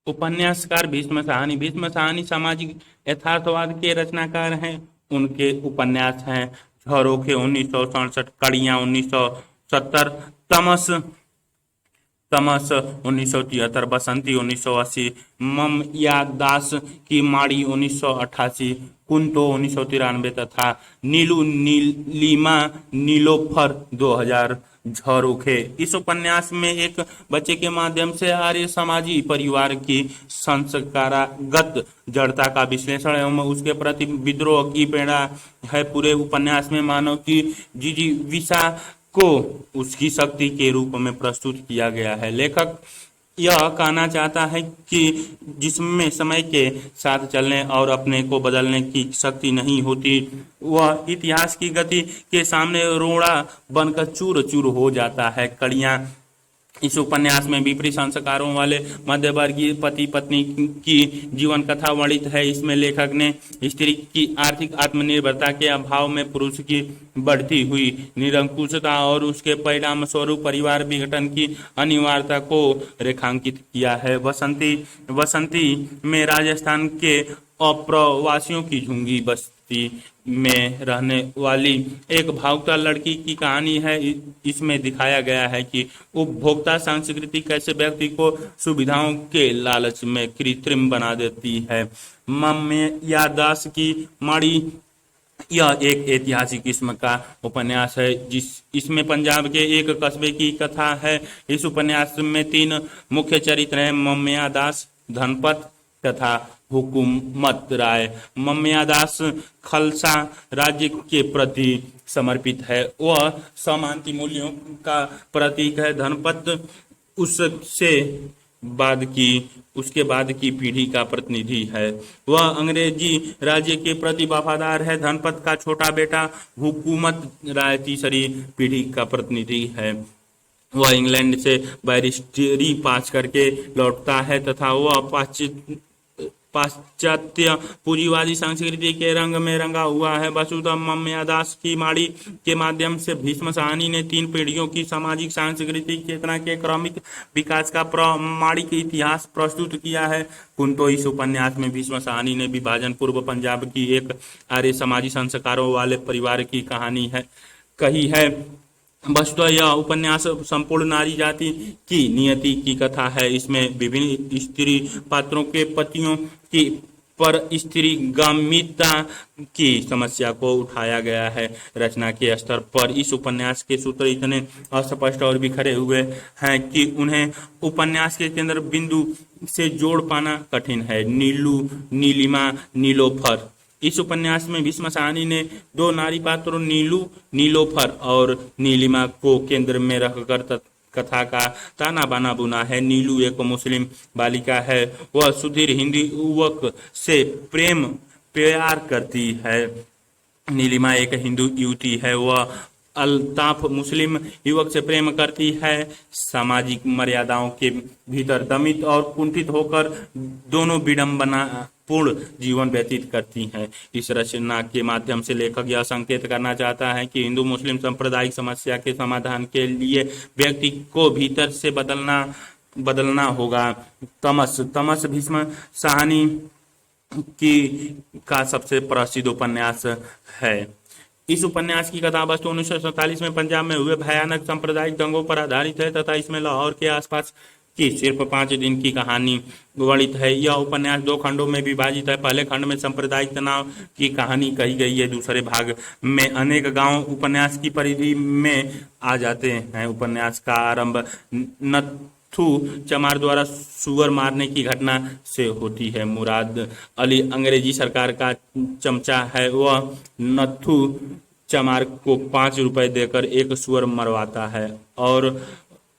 उपन्यासकार भीष्म साहनी। भीष्म साहनी सामाजिक यथार्थवाद के रचनाकार हैं। उनके उपन्यास हैं झरोखे 1967, कड़ियाँ 1970, तमस तमस 1973, बसंती 1980, मम या दास की माड़ी 1988, कुंतो 1993 तथा नीलू नीलिमा नीलोफर 2000। झरोखे इस उपन्यास में एक बच्चे के माध्यम से आर्य समाजी परिवार की संस्कारागत जड़ता का विश्लेषण एवं उसके प्रति विद्रोह की प्रेरणा है। पूरे उपन्यास में मानव की जिजीविषा को उसकी शक्ति के रूप में प्रस्तुत किया गया है। लेखक यह कहना चाहता है कि जिसमें समय के साथ चलने और अपने को बदलने की शक्ति नहीं होती, वह इतिहास की गति के सामने रोड़ा बनकर चूर चूर हो जाता है। कड़ियाँ इस उपन्यास में विपरीत संस्कारों वाले मध्यवर्गीय पति पत्नी की जीवन कथा वर्णित है। इसमें लेखक ने स्त्री की आर्थिक आत्मनिर्भरता के अभाव में पुरुष की बढ़ती हुई निरंकुशता और उसके परिणाम स्वरूप परिवार विघटन की अनिवार्यता को रेखांकित किया है। बसंती में राजस्थान के अप्रवासियों की झुंगी बस्ती में रहने वाली एक भावुकता लड़की की कहानी है। इसमें दिखाया गया है कि उपभोक्ता संस्कृति कैसे व्यक्ति को सुविधाओं के लालच में कृत्रिम बना देती है। मम्मे दास की माड़ी यह एक ऐतिहासिक किस्म का उपन्यास है इसमें पंजाब के एक कस्बे की कथा है। इस उपन्यास में 3 मुख्य चरित्र हैं, मम्मया दास, धनपत तथा हुकूमत राय। मम्मया दास खालसा राज्य के प्रति समर्पित है, वह सामान्य मूल्यों का प्रतीक है। धनपत उसके बाद की पीढ़ी का प्रतिनिधि है, वह अंग्रेजी राज्य के प्रति वफादार है। धनपत का छोटा बेटा हुकूमत राय तीसरी पीढ़ी का प्रतिनिधि है, वह इंग्लैंड से बैरिस्टरी पास करके लौटता है तथा वह पाश्चात्य पूंजीवादी संस्कृति के रंग में रंगा हुआ है। वसुधा मम्मया दास की माड़ी के माध्यम से भीष्म साहनी ने 3 पीढ़ियों की सामाजिक सांस्कृतिक चेतना के क्रमिक विकास का प्रामाणिक इतिहास प्रस्तुत किया है। कुंतो इस उपन्यास में भीष्म साहनी ने विभाजन पूर्व पंजाब की एक आर्य समाजी संस्कारों वाले परिवार की कहानी कही है। वस्तुतः यह उपन्यास संपूर्ण नारी जाति की नियति की कथा है। इसमें विभिन्न स्त्री पात्रों के पतियों की पर स्त्रीगामिता की समस्या को उठाया गया है। रचना के स्तर पर इस उपन्यास के सूत्र इतने अस्पष्ट और बिखरे हुए हैं कि उन्हें उपन्यास के केंद्र बिंदु से जोड़ पाना कठिन है। नीलू नीलिमा नीलोफर इस उपन्यास में भीष्म साहनी ने 2 नारी पात्रों नीलू नीलोफर और नीलिमा को केंद्र में रखकर कथा का ताना बाना बुना है। नीलू एक मुस्लिम बालिका है, वह सुधीर हिंदी युवक से प्यार करती है। नीलिमा एक हिंदू युवती है, वह अल्ताफ मुस्लिम युवक से प्रेम करती है। सामाजिक मर्यादाओं के भीतर दमित और कुंठित होकर दोनों विडंबना पूर्ण जीवन व्यतीत करती हैं। इस रचना के माध्यम से लेखक यह संकेत करना चाहता है कि हिंदू मुस्लिम सांप्रदायिक समस्या के समाधान के लिए व्यक्ति को भीतर से बदलना होगा। तमस भीष्म साहनी का सबसे प्रसिद्ध उपन्यास है। इस उपन्यास की कथा वस्तु 1947 में पंजाब में हुए भयानक सांप्रदायिक दंगों पर आधारित है तथा इसमें लाहौर के आसपास की सिर्फ 5 दिन की कहानी वर्णित है। यह उपन्यास 2 खंडों में विभाजित है। पहले खंड में सांप्रदायिक तनाव की कहानी कही गई है, दूसरे भाग में अनेक गांव उपन्यास की परिधि में आ जाते हैं। उपन्यास का आरंभ नथु चमार द्वारा सुअर मारने की घटना से होती है। मुराद अली अंग्रेजी सरकार का चमचा है, वह नथु चमार को 5 रुपए देकर एक सुअर मरवाता है और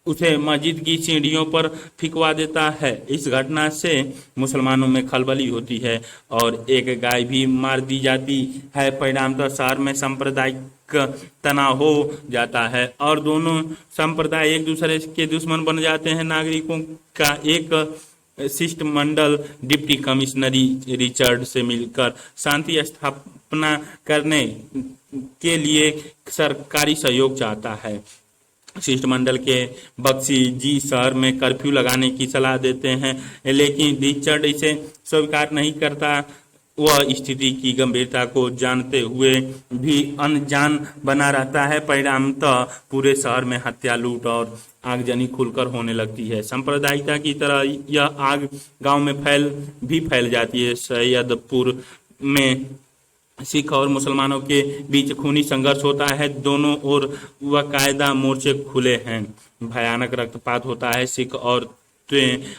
उसे मस्जिद की सीढ़ियों पर फिकवा देता है। इस घटना से मुसलमानों में खलबली होती है और एक गाय भी मार दी जाती है। परिणामतः शहर में सांप्रदायिक तनाव हो जाता है और दोनों संप्रदाय एक दूसरे के दुश्मन बन जाते हैं। नागरिकों का एक शिष्टमंडल डिप्टी कमिश्नरी रिचर्ड से मिलकर शांति स्थापना करने के लिए सरकारी सहयोग चाहता है। शिष्टमंडल के बख्शी जी शहर में कर्फ्यू लगाने की सलाह देते हैं, लेकिन रिचर्ड इसे स्वीकार नहीं करता। वह स्थिति की गंभीरता को जानते हुए भी अनजान बना रहता है। परिणामतः पूरे शहर में हत्या, लूट और आगजनी खुलकर होने लगती है। सांप्रदायिकता की तरह यह आग गांव में फैल जाती है। सैयदपुर में सिख और मुसलमानों के बीच खूनी संघर्ष होता है। दोनों ओर बाकायदा मोर्चे खुले हैं। भयानक रक्तपात होता है। सिख औरतें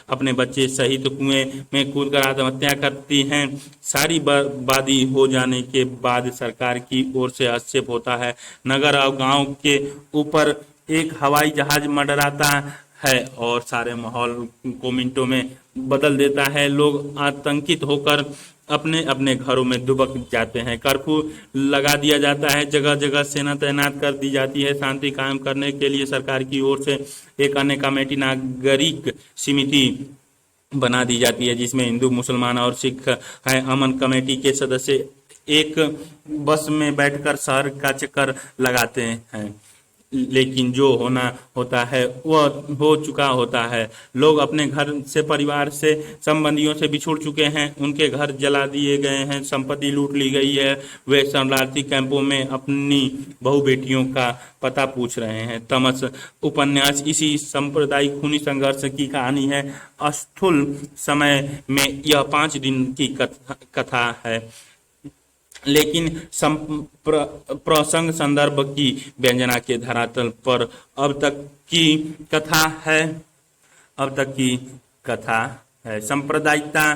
अपने बच्चे सहित कुएं में कूदकर आत्महत्या करती हैं। सारी बर्बादी हो जाने के बाद सरकार की ओर से हस्तक्षेप होता है। नगर और गांव के ऊपर एक हवाई जहाज मंडराता है और सारे माहौल को मिनटों में बदल देता है। लोग आतंकित होकर अपने अपने घरों में दुबक जाते हैं। कर्फ्यू लगा दिया जाता है। जगह जगह सेना तैनात कर दी जाती है। शांति कायम करने के लिए सरकार की ओर से एक अन्य कमेटी, नागरिक समिति बना दी जाती है, जिसमें हिंदू, मुसलमान और सिख हैं। अमन कमेटी के सदस्य एक बस में बैठकर शहर का चक्कर लगाते हैं, लेकिन जो होना होता है वह हो चुका होता है। लोग अपने घर से, परिवार से, संबंधियों से बिछुड़ चुके हैं। उनके घर जला दिए गए हैं, संपत्ति लूट ली गई है। वे शरणार्थी कैंपों में अपनी बहु बेटियों का पता पूछ रहे हैं। तमस उपन्यास इसी सांप्रदायिक खूनी संघर्ष की कहानी है। स्थूल समय में यह 5 दिन की कथा है, लेकिन प्रसंग संदर्भ की व्यंजना के धरातल पर अब तक की कथा है। सांप्रदायिकता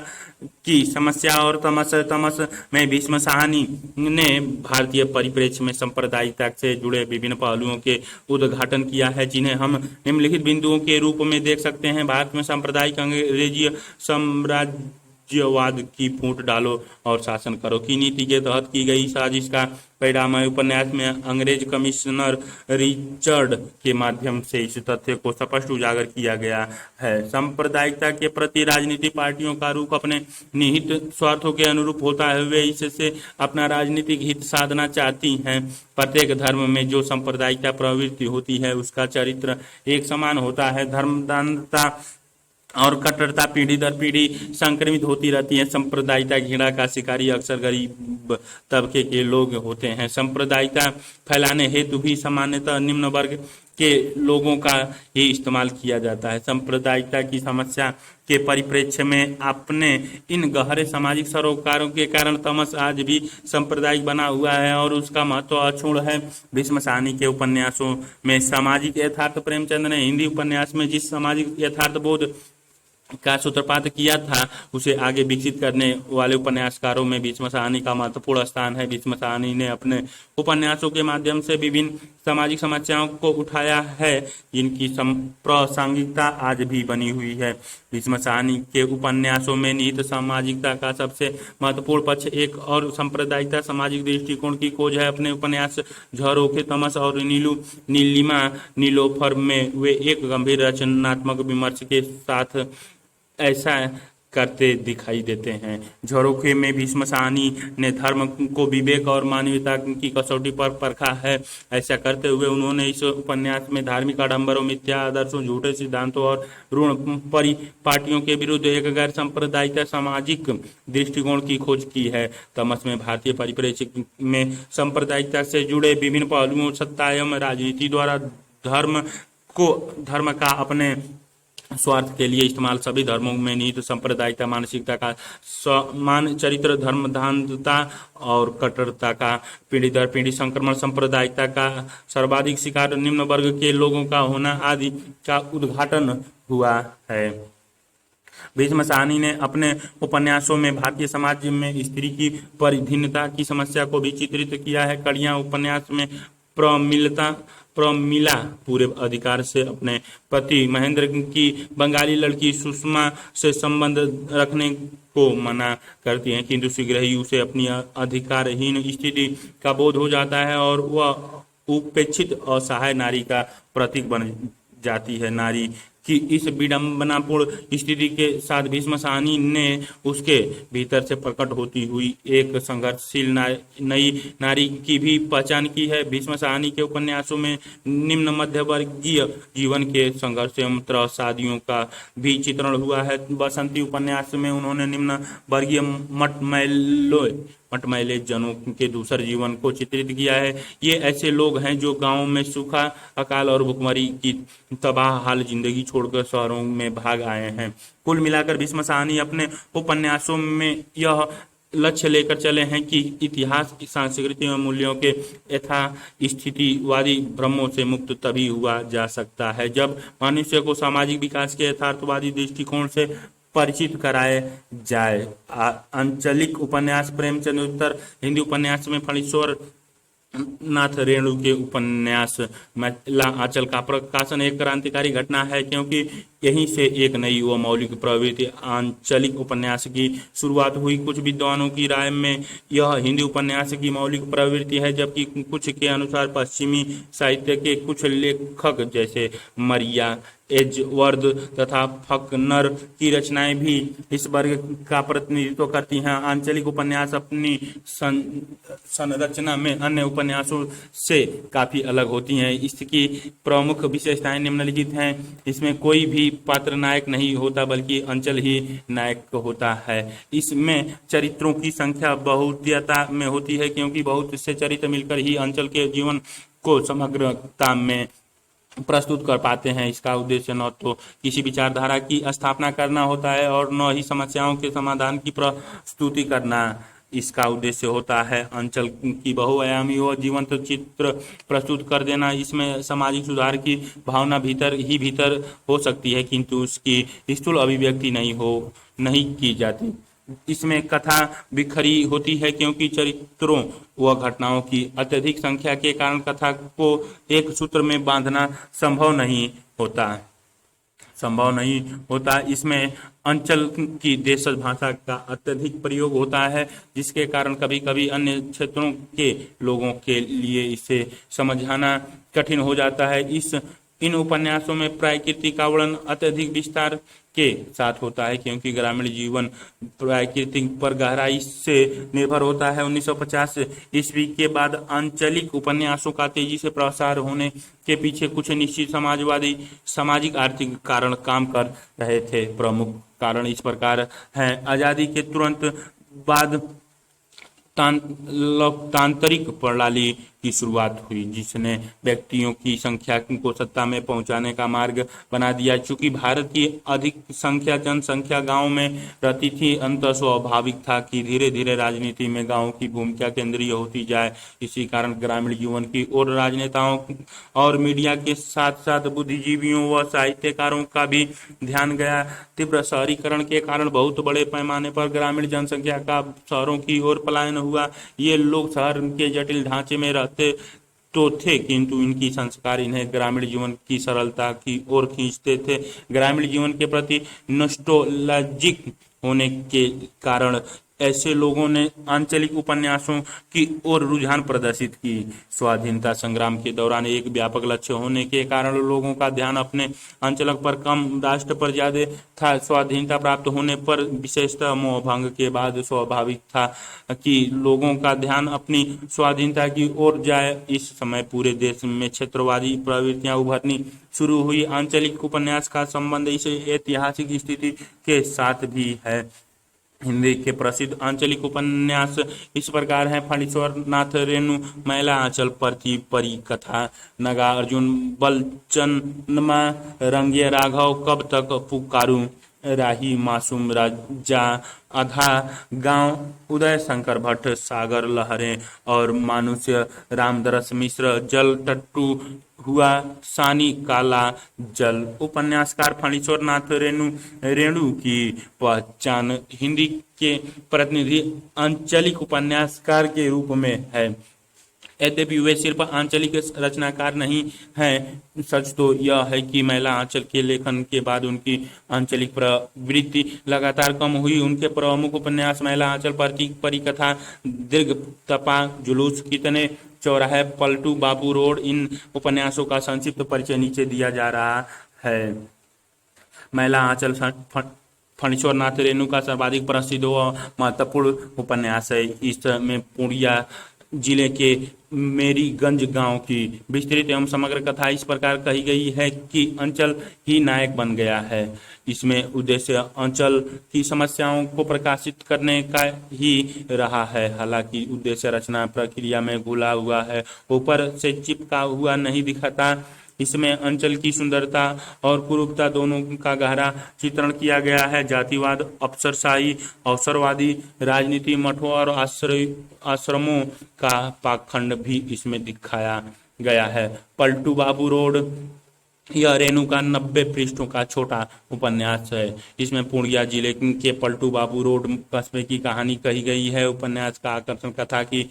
की समस्या और तमस में भीष्म साहनी ने भारतीय परिप्रेक्ष्य में सांप्रदायिकता से जुड़े विभिन्न पहलुओं के उद्घाटन किया है, जिन्हें हम निम्नलिखित बिंदुओं के रूप में देख सकते हैं। भारत में सांप्रदायिक अंग्रेजी साम्राज्यवाद की फूट डालो और शासन करो की नीति के तहत की गई साजिश का परिणाम है। उपन्यास में अंग्रेज कमिश्नर रिचर्ड के माध्यम से इस तथ्य को स्पष्ट उजागर किया गया है। सांप्रदायिकता के प्रति राजनीतिक पार्टियों का रुख अपने निहित स्वार्थों के अनुरूप होता है। वे इससे अपना राजनीतिक हित साधना चाहती हैं। प्रत्येक धर्म में जो सांप्रदायिकता प्रवृत्ति होती है उसका चरित्र एक समान होता है। धर्मदानता और कट्टरता पीढ़ी दर पीढ़ी संक्रमित होती रहती है। सांप्रदायिकता घृणा का शिकारी अक्सर गरीब तबके के लोग होते हैं। सांप्रदायिकता फैलाने हेतु भी सामान्यतः निम्न वर्ग के लोगों का ही इस्तेमाल किया जाता है। सांप्रदायिकता की समस्या के परिप्रेक्ष्य में अपने इन गहरे सामाजिक सरोकारों के कारण तमस आज भी सांप्रदायिक बना हुआ है और उसका महत्व अक्षुण्ण है। भीष्म साहनी के उपन्यासों में सामाजिक यथार्थ, प्रेमचंद ने हिंदी उपन्यास में जिस सामाजिक यथार्थ बोध का सूत्रपात किया था उसे आगे विकसित करने वाले उपन्यासकारों में भीष्म साहनी का महत्वपूर्ण स्थान है। भीष्म साहनी ने अपने उपन्यासों के माध्यम से विभिन्न सामाजिक समस्याओं को उठाया है, जिनकी प्रासंगिकता आज भी बनी हुई है। भीष्म साहनी के उपन्यासों में निहित सामाजिकता का सबसे महत्वपूर्ण पक्ष एक और सांप्रदायिकता सामाजिक दृष्टिकोण की खोज है। अपने उपन्यास झरोखे, तमस और नीलिमा नीलोफर में वे एक गंभीर रचनात्मक विमर्श के साथ ऐसा करते दिखाई देते हैं। झरोखे में भीष्म साहनी ने धर्म को विवेक और मानवीयता की कसौटी पर परखा है। ऐसा करते हुए उन्होंने इस उपन्यास में धार्मिक आडंबरों, मिथ्या आदर्शों, झूठे सिद्धांतों और ऋण परिपाटियों के विरुद्ध एक गैर सांप्रदायिक सामाजिक दृष्टिकोण की खोज की है। तमस में भारतीय परिप्रेक्ष्य में सांप्रदायिकता से जुड़े विभिन्न पहलुओं, सत्ता एवं राजनीति द्वारा धर्म का अपने स्वार्थ के लिए इस्तेमाल, सभी धर्मों में निहित सांप्रदायिकता मानसिकता का समान चरित्र, धर्मदानता और कट्टरता का पीढ़ी दर पीढ़ी संक्रमण, सांप्रदायिकता का सर्वाधिक शिकार निम्न वर्ग के लोगों का होना आदि का उद्घाटन हुआ है। भीष्म साहनी ने अपने उपन्यासों में भारतीय समाज में स्त्री की परिधीनता की समस्या को भी चित्रित किया है। कड़ियाँ उपन्यास में प्रमिला पूरे अधिकार से अपने पति महेंद्र की बंगाली लड़की सुषमा से संबंध रखने को मना करती हैं, किंतु शीघ्र ही उसे अपनी अधिकारहीन स्थिति का बोध हो जाता है और वह उपेक्षित असहाय नारी का प्रतीक बन जाती है। नारी कि इस विडंबनापूर्ण स्थिति के साथ भीष्म साहनी ने उसके भीतर से प्रकट होती हुई एक संघर्षशील नई नारी की भी पहचान की है। भीष्म साहनी के उपन्यासों में निम्न मध्यवर्गीय जीवन के संघर्ष एवं त्रासदियों का भी चित्रण हुआ है। बसंती उपन्यास में उन्होंने निम्न वर्गीय मटमैले जनों के दूसर जीवन को चित्रित किया है। ये ऐसे लोग हैं जो गांवों में सूखा, अकाल और भुखमरी की तबाह हाल जिंदगी छोड़कर शहरों में भाग आए हैं। कुल मिलाकर भीष्म साहनी अपने उपन्यासों में यह लक्ष्य लेकर चले हैं कि इतिहास, संस्कृति और मूल्यों के यथास्थितिवादी भ्रमों से मुक्त तभी हुआ जा सकता है जब मनुष्य को सामाजिक विकास के यथार्थवादी दृष्टिकोण से परिचित कराए जाए। आंचलिक उपन्यास प्रेमचंद उत्तर हिंदी उपन्यास में फणीश्वर नाथ रेणु के उपन्यास महिला आंचल का प्रकाशन एक क्रांतिकारी घटना है, क्योंकि यहीं से एक नई व मौलिक प्रवृत्ति आंचलिक उपन्यास की शुरुआत हुई। कुछ विद्वानों की राय में यह हिंदी उपन्यास की मौलिक प्रवृत्ति है, जबकि कुछ के अनुसार पश्चिमी साहित्य के कुछ लेखक जैसे मरिया एजवर्थ तथा फकनर की रचनाएं भी इस वर्ग का प्रतिनिधित्व करती हैं। आंचलिक उपन्यास अपनी संरचना में अन्य उपन्यासों से काफी अलग होती हैं। इसकी प्रमुख विशेषताएं निम्नलिखित हैं। इसमें कोई भी पात्र नायक नहीं होता, बल्कि अंचल ही नायक होता है। इसमें चरित्रों की संख्या बहुद्यता में होती है, क्योंकि बहुत से चरित्र मिलकर ही अंचल के जीवन को समग्रता में प्रस्तुत कर पाते हैं। इसका उद्देश्य न तो किसी विचारधारा की स्थापना करना होता है और न ही समस्याओं के समाधान की प्रस्तुति करना। इसका उद्देश्य होता है अंचल की बहुआयामी और जीवंत चित्र प्रस्तुत कर देना। इसमें सामाजिक सुधार की भावना भीतर हो सकती है, किंतु उसकी स्थूल अभिव्यक्ति नहीं की जाती। इसमें कथा बिखरी होती है, क्योंकि चरित्रों व घटनाओं की अत्यधिक संख्या के कारण कथा को एक सूत्र में बांधना संभव नहीं होता। इसमें अंचल की देशज भाषा का अत्यधिक प्रयोग होता है, जिसके कारण कभी कभी अन्य क्षेत्रों के लोगों के लिए इसे समझाना कठिन हो जाता है। इन उपन्यासों में प्रकृति का वर्णन अत्यधिक विस्तार के साथ होता है, क्योंकि ग्रामीण जीवन प्रकृति पर गहराई से निर्भर होता है। 1950 ईस्वी के बाद आंचलिक उपन्यासों का तेजी से प्रसार होने के पीछे कुछ निश्चित सामाजिक आर्थिक कारण काम कर रहे थे। प्रमुख कारण इस प्रकार हैं। आजादी के तुरंत बाद लोकतांत्रिक प्रणाली की शुरुआत हुई, जिसने व्यक्तियों की संख्या को सत्ता में पहुंचाने का मार्ग बना दिया। चूंकि भारत की अधिक संख्या जनसंख्या गांव में रहती थी, अंततः स्वाभाविक था कि धीरे धीरे राजनीति में गांव की भूमिका केंद्रीय होती जाए। इसी कारण ग्रामीण जीवन की ओर राजनेताओं और मीडिया के साथ साथ बुद्धिजीवियों व साहित्यकारों का भी ध्यान गया। तीव्र शहरीकरण के कारण बहुत बड़े पैमाने पर ग्रामीण जनसंख्या का शहरों की ओर पलायन हुआ। ये लोग शहर के जटिल ढांचे में रहते तो थे, किंतु इनकी संस्कार इन्हें ग्रामीण जीवन की सरलता की ओर खींचते थे। ग्रामीण जीवन के प्रति नॉस्टैल्जिक होने के कारण ऐसे लोगों ने आंचलिक उपन्यासों की ओर रुझान प्रदर्शित की। स्वाधीनता संग्राम के दौरान एक व्यापक लक्ष्य होने के कारण लोगों का ध्यान अपने अंचल पर कम, राष्ट्र पर ज्यादा था। स्वाधीनता प्राप्त होने पर, विशेषतः मोहभंग के बाद, स्वाभाविक था कि लोगों का ध्यान अपनी स्वाधीनता की ओर जाए। इस समय पूरे देश में क्षेत्रवादी प्रवृत्तियां उभरनी शुरू हुई। आंचलिक उपन्यास का संबंध इस ऐतिहासिक स्थिति के साथ भी है। हिंदी के प्रसिद्ध आंचलिक उपन्यास इस प्रकार हैं। फणीश्वर नाथ रेणु महिला आंचल परती परी कथा, नगा अर्जुन बलचनमा रंगे राघव, कब तक पुकारूं, राही मासूम राजा, आधा गांव, उदय शंकर भट्ट, सागर लहरें और मानुष्य, रामदरस मिश्र, जल टट्टू हुआ, सानी काला जल। उपन्यासकार फणीश्वर नाथ रेणु की पहचान हिंदी के प्रतिनिधि आंचलिक उपन्यासकार के रूप में है। यद्यपि वे सिर्फ आंचलिक रचनाकार नहीं हैं, सच तो यह है कि महिला आंचल के लेखन के बाद उनकी आंचलिक प्रवृत्ति लगातार कम हुई। उनके प्रमुख उपन्यास महिला आंचल, परिकथा, दीर्घ तपा, जुलूस, कितने चौराहे, पलटू बाबू रोड। इन उपन्यासों का संक्षिप्त परिचय नीचे दिया जा रहा है। महिला आंचल फणीश्वर नाथ रेणु का सर्वाधिक प्रसिद्ध व महत्वपूर्ण उपन्यास है। इसमें पूर्णिया जिले के मेरीगंज गांव की विस्तृत एवं समग्र कथा इस प्रकार कही गई है कि अंचल ही नायक बन गया है। इसमें उद्देश्य अंचल की समस्याओं को प्रकाशित करने का ही रहा है। हालांकि उद्देश्य रचना प्रक्रिया में घुला हुआ है, ऊपर से चिपका हुआ नहीं दिखता। इसमें अंचल की सुंदरता और कुरूपता दोनों का गहरा चित्रण किया गया है। जातिवाद, अफसरशाही, अवसरवादी राजनीति, मठों और आश्रमों का पाखंड भी इसमें दिखाया गया है। पलटू बाबू रोड यह रेणु का 90 पृष्ठों का छोटा उपन्यास है। इसमें पूर्णिया जिले के पलटू बाबू रोड कस्बे की कहानी कही गई है। उपन्यास का आकर्षण कथा की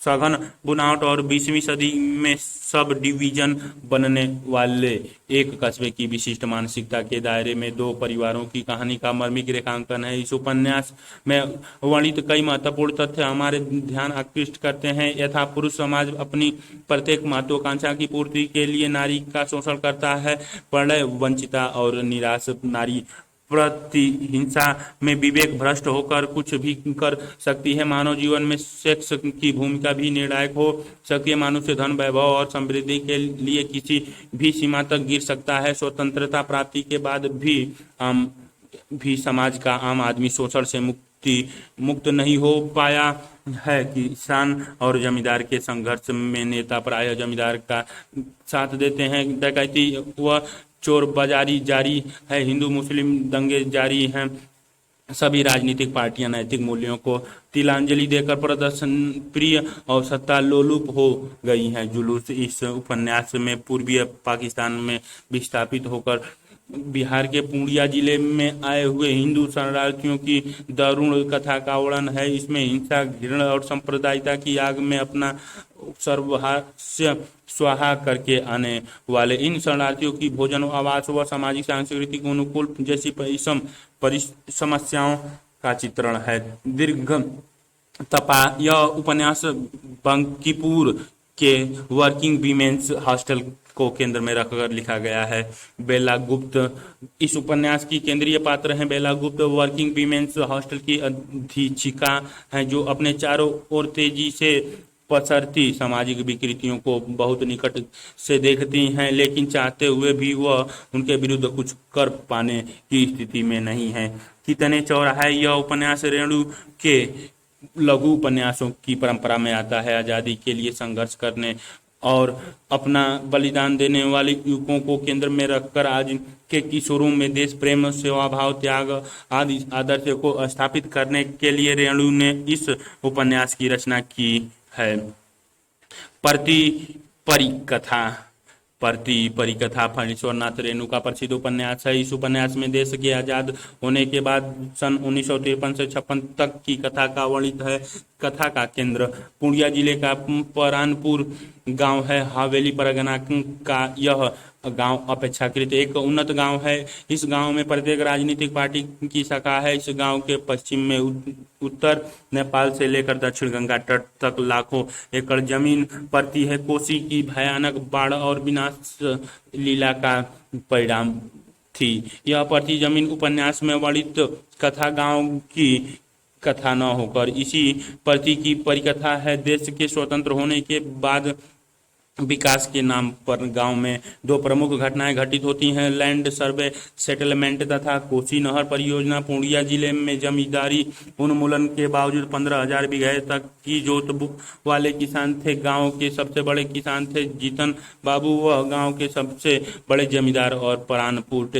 सघन बुनावट और 20वीं सदी में सब डिवीजन बनने वाले एक कस्बे की विशिष्ट मानसिकता के दायरे में दो परिवारों की कहानी का मर्मिक रेखांकन है। इस उपन्यास में वर्णित कई महत्वपूर्ण तथ्य हमारे ध्यान आकृष्ट करते हैं। यथा पुरुष समाज अपनी प्रत्येक महत्वाकांक्षा की पूर्ति के लिए नारी का शोषण करता है। प्रणय वंचिता और निराश नारी प्रतिहिंसा में विवेक भ्रष्ट होकर कुछ भी कर सकती है। मानव जीवन में सेक्स की भूमिका भी निर्णायक हो सकती है। मनुष्य धन, वैभव और समृद्धि के लिए किसी भी सीमा तक गिर सकता है। स्वतंत्रता प्राप्ति के बाद भी समाज का आम आदमी शोषण से मुक्त नहीं हो पाया है। किसान और जमींदार के संघर्ष में नेता प्रायः जमींदार का साथ देते हैं। डकैती व चोर बाजारी जारी है। हिंदू मुस्लिम दंगे जारी हैं। सभी राजनीतिक पार्टियां नैतिक मूल्यों को तिलांजलि देकर प्रदर्शन प्रिय और सत्ता लोलुप हो गई हैं। जुलूस इस उपन्यास में पूर्वी पाकिस्तान में विस्थापित होकर बिहार के पूर्णिया जिले में आए हुए हिंदू शरणार्थियों की दारुण कथा का वर्णन है। इसमें हिंसा, घृणा और सांप्रदायिकता की आग में अपना सर्वहास्य स्वाहा करके आने वाले इन शरणार्थियों की भोजन, आवास व सामाजिक सांस्कृतिक अनुकूल जैसी समस्याओं का चित्रण है। दीर्घ तपा यह उपन्यास बंकीपुर के वर्किंग वीमेंस हॉस्टल को केंद्र में रखकर लिखा गया है। बेला गुप्त इस उपन्यास की केंद्रीय पात्र हैं। बेला गुप्त वर्किंग वीमेंस हॉस्टल की अधीक्षिका हैं, जो अपने चारों ओर तेजी से पसरती सामाजिक विकृतियों को बहुत निकट से देखती हैं, लेकिन चाहते हुए भी वह उनके विरुद्ध कुछ कर पाने की स्थिति में नहीं है। कितने चौराहा यह उपन्यास रेणु के लघु उपन्यासों की परंपरा में आता है। आज़ादी के लिए संघर्ष करने और अपना बलिदान देने वाले युवकों को केंद्र में रखकर आज के किशोरों में देश प्रेम, सेवा भाव, त्याग आदि आदर्श को स्थापित करने के लिए रेणु ने इस उपन्यास की रचना की है। परिकथा फणीश्वर नाथ रेणु का प्रसिद्ध उपन्यास है। इस उपन्यास में देश के आजाद होने के बाद सन 1953 से 56 तक की कथा का वर्णित है। कथा का केंद्र पूर्णिया जिले का परानपुर गांव है। हवेली परगना का यह गांव अपेक्षाकृत एक उन्नत गांव है। इस गांव में प्रत्येक राजनीतिक पार्टी की शाखा है। इस गांव के पश्चिम में उत्तर नेपाल से लेकर दक्षिण गंगा तट तक लाखों एकड़ जमीन पड़ती है। कोसी की भयानक बाढ़ और विनाश लीला का परिणाम थी। यह पड़ती जमीन उपन्यास में वर्णित कथा गांव की कथा न होकर इसी प्रति की परिकथा है। देश के स्वतंत्र होने के बाद विकास के नाम पर गांव में दो प्रमुख घटनाएं घटित होती हैं। लैंड सर्वे सेटलमेंट तथा कोसी नहर परियोजना। पूर्णिया जिले में जमींदारी उन्मूलन के बावजूद 15,000 बीघे तक की जोत वाले किसान थे। गांव के सबसे बड़े किसान थे जीतन बाबू। वह गांव के सबसे बड़े जमींदार और परानपुर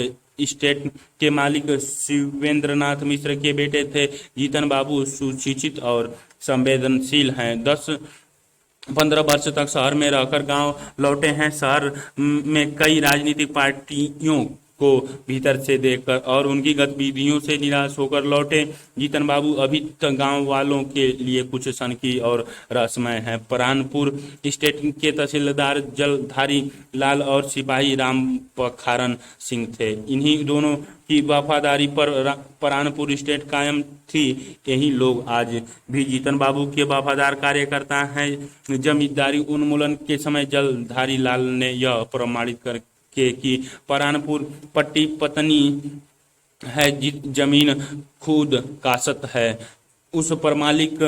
स्टेट के मालिक शिवेंद्रनाथ मिश्र के बेटे थे। जीतन बाबू सुशिक्षित और संवेदनशील हैं। 10-15 वर्ष तक शहर में रहकर गांव लौटे हैं। शहर में कई राजनीतिक पार्टियों को भीतर से देखकर और उनकी गतिविधियों से निराश होकर लौटे। जीतन बाबू अभी तक गांव वालों के लिए कुछ सनकी और रहस्यमय है। परानपुर स्टेट के तहसीलदार जलधारी लाल और सिपाही राम पखारन सिंह थे। इन्हीं दोनों की वफादारी पर परानपुर स्टेट कायम थी। यही लोग आज भी जीतन बाबू के वफादार कार्यकर्ता हैं। जमींदारी उन्मूलन के समय जलधारी लाल ने यह प्रमाणित की परानपुर पट्टी पत्नी है, जमीन खुद कासत है, उस पर मालिक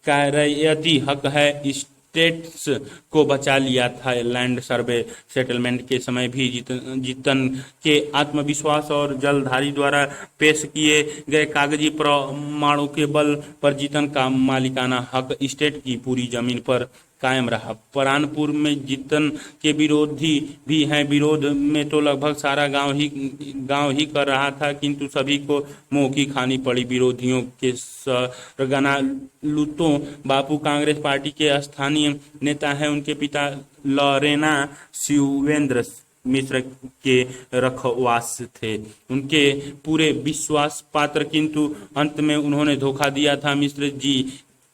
का रैयती हक है। स्टेट्स को बचा लिया था लैंड सर्वे सेटलमेंट के समय भी। जीतन के आत्मविश्वास और जलधारी द्वारा पेश किए गए कागजी प्रमाणों के बल पर जीतन का मालिकाना हक स्टेट की पूरी जमीन पर कायम रहा। परानपुर में जीतन के विरोधी भी हैं। विरोध में तो लगभग सारा गांव ही कर रहा था, किंतु सभी को मुंह की खानी पड़ी। विरोधियों के सरगना लुतो बापू कांग्रेस पार्टी के स्थानीय नेता हैं। उनके पिता लॉरेना शिवेंद्र मिश्र के रखवास थे, उनके पूरे विश्वास पात्र, किंतु अंत में उन्होंने धोखा दिया था। मिश्र जी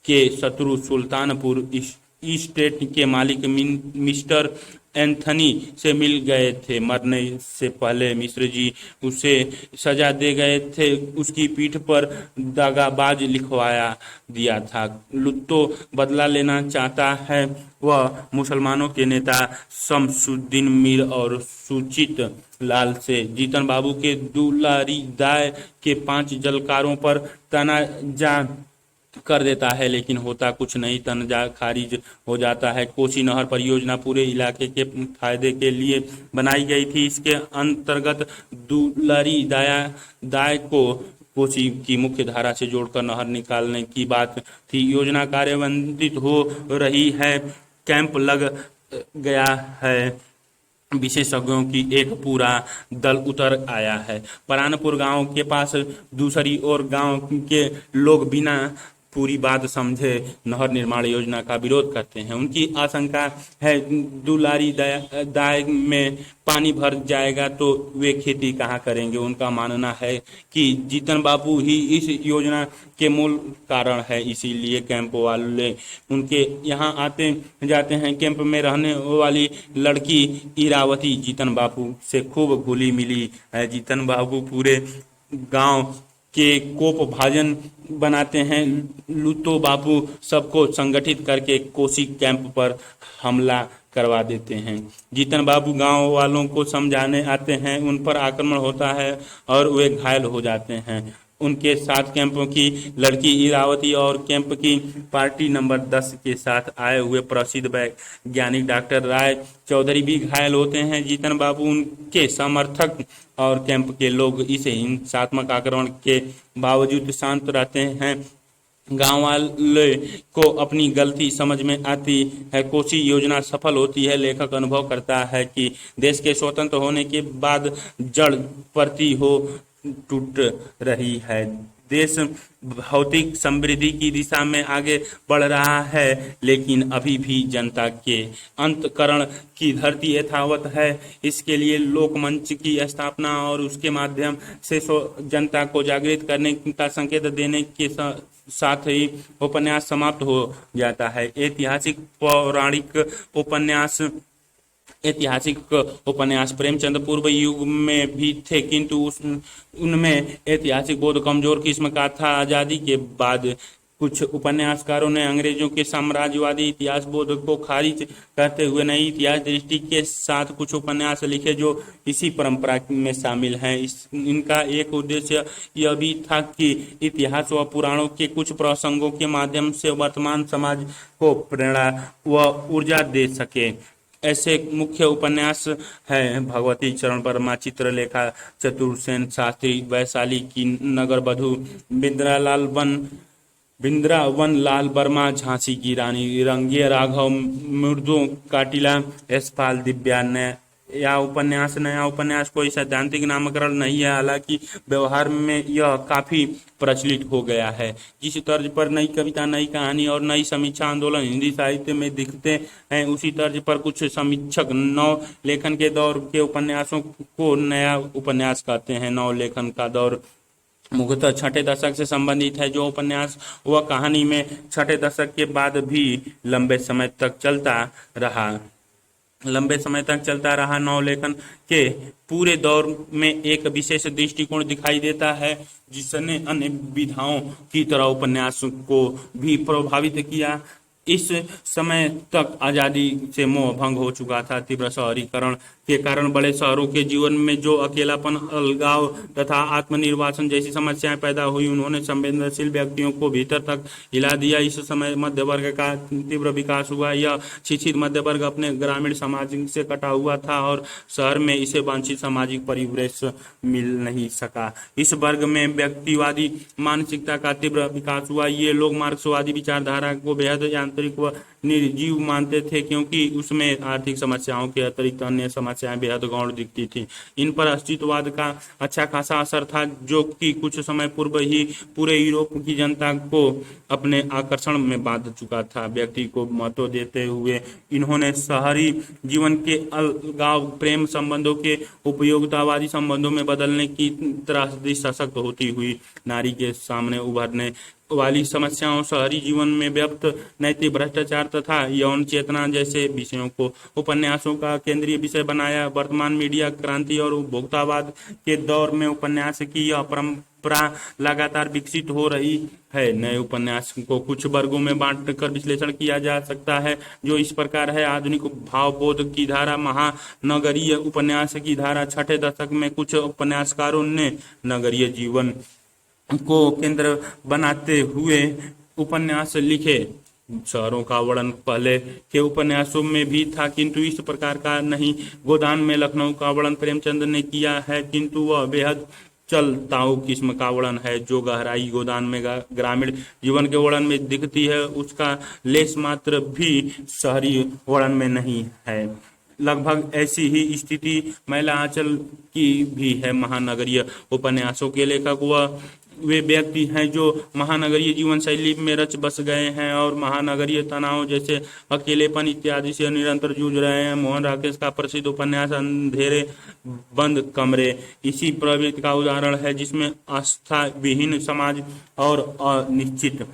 के शत्रु सुल्तानपुर स्टेट के मालिक मिस्टर एंथनी से मिल गए थे। मरने से पहले मिश्र जी उसे सजा दे गए थे, उसकी पीठ पर दगाबाज लिखवाया दिया था। लुत्तो बदला लेना चाहता है। वह मुसलमानों के नेता शमसुद्दीन मीर और सुचित लाल से जीतन बाबू के दुलारी दाय के 5 जलकारों पर तनाजा कर देता है, लेकिन होता कुछ नहीं, तनाजा खारिज हो जाता है। कोसी नहर परियोजना पूरे इलाके के फायदे के लिए बनाई गई थी। इसके अंतर्गत दुलारी दाय को कोसी की मुख्य धारा से जोड़कर नहर निकालने की बात थी। योजना कार्यान्वित हो रही है, कैंप लग गया है, विशेषज्ञों की एक पूरा दल उतर आया है। परानपुर गांव के पास दूसरी ओर गांव के लोग बिना पूरी बात समझे नहर निर्माण योजना का विरोध करते हैं। उनकी आशंका है दुलारी दाय में पानी भर जाएगा तो वे खेती कहाँ करेंगे। उनका मानना है कि जीतन बाबू ही इस योजना के मूल कारण है, इसीलिए कैंप वाले उनके यहाँ आते जाते हैं। कैंप में रहने वाली लड़की इरावती जीतन बाबू से खूब घुली मिली है। जीतन बाबू पूरे गांव के कोप भाजन बनाते हैं। लुतो बाबू सबको संगठित करके कोसी कैंप पर हमला करवा देते हैं। जीतन बाबू गांव वालों को समझाने आते हैं, उन पर आक्रमण होता है और वे घायल हो जाते हैं। उनके साथ कैंपों की लड़की इरावती और कैंप की पार्टी नंबर 10 के साथ आए हुए प्रसिद्ध वैज्ञानिक डॉक्टर राय चौधरी भी घायल होते हैं। जीतन बाबू, उनके समर्थक और कैंप के लोग इस हिंसात्मक आक्रमण के बावजूद शांत रहते हैं। गांव वाले को अपनी गलती समझ में आती है। कोसी योजना सफल होती है। लेखक अनुभव करता है कि देश के स्वतंत्र होने के बाद जड़ परती हो टूट रही है। देश भौतिक समृद्धि की दिशा में आगे बढ़ रहा है, लेकिन अभी भी जनता के अंतःकरण की धरती यथावत है। इसके लिए लोकमंच की स्थापना और उसके माध्यम से जनता को जागृत करने का संकेत देने के साथ ही उपन्यास समाप्त हो जाता है। ऐतिहासिक उपन्यास प्रेमचंद पूर्व युग में भी थे, किंतु उनमें ऐतिहासिक बोध कमजोर किस्म का था। आजादी के बाद कुछ उपन्यासकारों ने अंग्रेजों के साम्राज्यवादी इतिहास बोध को खारिज करते हुए नई इतिहास दृष्टि के साथ कुछ उपन्यास लिखे जो इसी परंपरा में शामिल हैं। इनका एक उद्देश्य यह भी था कि इतिहास व पुराणों के कुछ प्रसंगों के माध्यम से वर्तमान समाज को प्रेरणा व ऊर्जा दे सके। ऐसे मुख्य उपन्यास हैं भगवती चरण वर्मा, चित्रलेखा चतुर्सेन शास्त्री, वैशाली की नगरवधू, बिंद्रावन लाल वर्मा, झांसी की रानी, रंगे राघव, मृदु काटिला, यशपाल दिव्या। नया उपन्यास कोई सैद्धांतिक नामकरण नहीं है, हालांकि व्यवहार में यह काफी प्रचलित हो गया है। जिस तर्ज पर नई कविता, नई कहानी और नई समीक्षा आंदोलन हिंदी साहित्य में दिखते हैं, उसी तर्ज पर कुछ समीक्षक नव लेखन के दौर के उपन्यासों को नया उपन्यास कहते हैं। नव लेखन का दौर मुख्यतः छठे दशक से संबंधित है। जो उपन्यास व कहानी में छठे दशक के बाद भी लंबे समय तक चलता रहा। नवलेखन के पूरे दौर में एक विशेष दृष्टिकोण दिखाई देता है, जिसने अन्य विधाओं की तरह उपन्यास को भी प्रभावित किया। इस समय तक आजादी से मोह भंग हो चुका था। तीव्र शहरीकरण के कारण बड़े शहरों के जीवन में जो अकेलापन, अलगाव तथा आत्मनिर्वासन जैसी समस्याएं पैदा हुई, उन्होंने संवेदनशील व्यक्तियों को भीतर तक हिला दिया। इस समय मध्य वर्ग का तीव्र विकास हुआ। यह शिक्षित मध्य वर्ग अपने ग्रामीण समाज से कटा हुआ था और शहर में इसे वांछित सामाजिक परिवेश मिल नहीं सका। इस वर्ग में व्यक्तिवादी मानसिकता का तीव्र विकास हुआ। ये लोग मार्क्सवादी विचारधारा को बेहद यांत्रिक व निर्जीव मानते थे, क्योंकि उसमें आर्थिक समस्याओं के अतिरिक्त अन्य समस्याएं बेहद गौण दिखती थी। इन पर अस्तित्ववाद का अच्छा खासा असर था, जो कि कुछ समय पूर्व ही पूरे यूरोप की जनता को अपने आकर्षण में बांध चुका था। व्यक्ति को महत्व देते हुए इन्होंने शहरी जीवन के अलगाव प्रेम संबंधों के उपयोगितावादी संबंधों में बदलने की तरह सशक्त होती हुई नारी के सामने उभरने वाली समस्याओं, शहरी जीवन में व्याप्त नैतिक भ्रष्टाचार तथा यौन चेतना जैसे विषयों को उपन्यासों का केंद्रीय विषय बनाया। वर्तमान मीडिया क्रांति और उपभोक्तावाद के दौर में उपन्यास की यह परंपरा लगातार विकसित हो रही है। नए उपन्यास को कुछ वर्गों में बांटकर विश्लेषण किया जा सकता है, जो इस प्रकार है। आधुनिक भावबोध की धारा, महानगरीय उपन्यास की धारा। छठे दशक में कुछ उपन्यासकारों ने नगरीय जीवन को केंद्र बनाते हुए उपन्यास लिखे। शहरों का वर्णन पहले के उपन्यासों में भी था, किंतु इस प्रकार का नहीं। गोदान में लखनऊ का वर्णन प्रेमचंद ने किया है, किंतु वह बेहद चलताऊ किस्म का वर्णन है। जो गहराई गोदान में ग्रामीण जीवन के वर्णन में दिखती है, उसका लेश मात्र भी शहरी वर्णन में नहीं है। लगभग ऐसी ही स्थिति मैला आंचल की भी है। महानगरीय उपन्यासों के लेखक वे व्यक्ति हैं जो महानगरीय जीवन शैली में रच बस गए हैं और महानगरीय तनाव जैसे अकेलेपन इत्यादि से निरंतर जूझ रहे हैं। मोहन राकेश का प्रसिद्ध उपन्यास अंधेरे बंद कमरे इसी प्रवृत्ति का उदाहरण है, जिसमें आस्था विहीन समाज और अनिश्चित